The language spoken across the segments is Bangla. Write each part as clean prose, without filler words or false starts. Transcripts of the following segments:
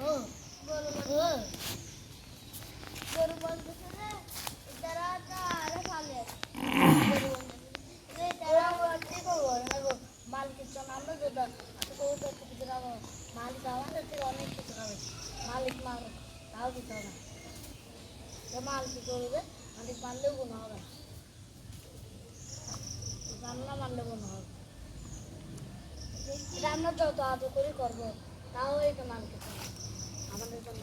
গরু বলতেছে যে তারা ফালে তারা কি করবো মাল কিছু আমরা যেটা কিছু খাবো মালিক আমাদের থেকে অনেক কিছু খাবে মালিক মাল তাও দিতে হবে না মাল কি করবে মালিক মানলেও গুণ হবে রান্না মানলে গুণ হবে রান্না যত আদর করে করবো তাও এটা মাল খেতে হবে আমাদের জন্য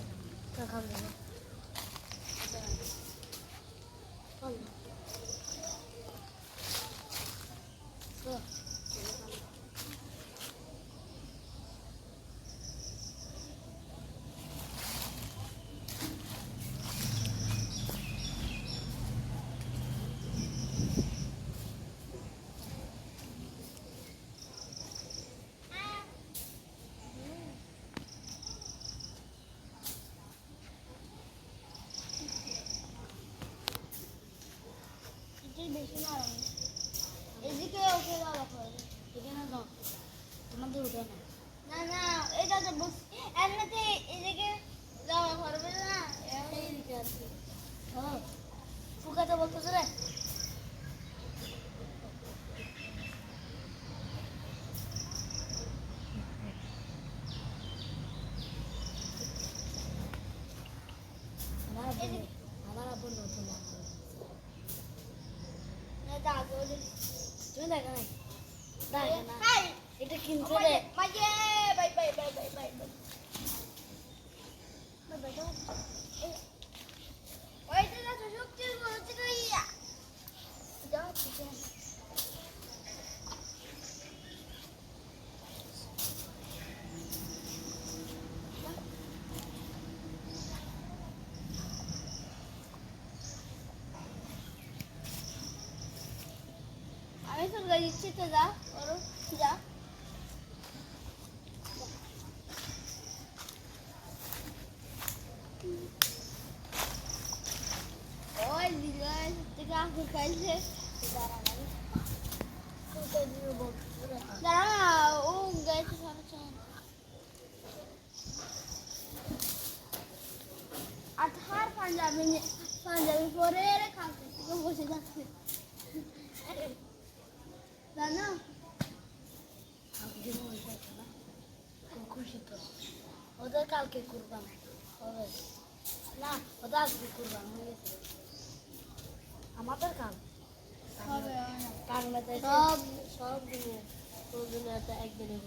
খাবে বেশি না এদিকে উঠে যাওয়া করে এখানে দাও তোমাদের উঠে না না এটা তো এমনিতে এদিকে যাওয়া করবে না এইদিকে আছে হ্যাঁ ফুকাতে বলতেছে রে আমার আপন নতুন তুমি দেখা নাই দেখা না এটা কিনছে রে মাঝে bye bye bye bye bye bye ওইটা না শক্তির বলতে কইয়া যাও ঠিক আছে আমি তো গাড়ি চিতে যা ওর যা ওই দিদা থেকে আঁকু খাইছে দাঁড়া ও গাইছে আঠার পাঞ্জাবি পরে খাচ্ছে বসে যাচ্ছে জানো খুশি তো ওদের কালকে কুরবান হবে না ওদের আজকে কুরবান হয়ে গেছে আমাদের কাল হবে বাংলাদেশ সব দিনে প্রয়োজনীয়তা একদিনে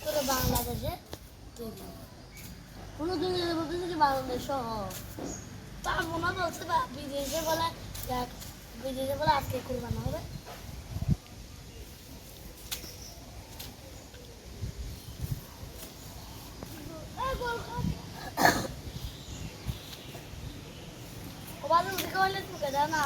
তোরা বাংলাদেশে কোনো দিনে বলতেছে কি বাংলাদেশ সহ তার মনে বলছে বিদেশে বলে বিদেশে বলে আজকে কুরবান হবে ওবাদুল দিকে হলে তুকে না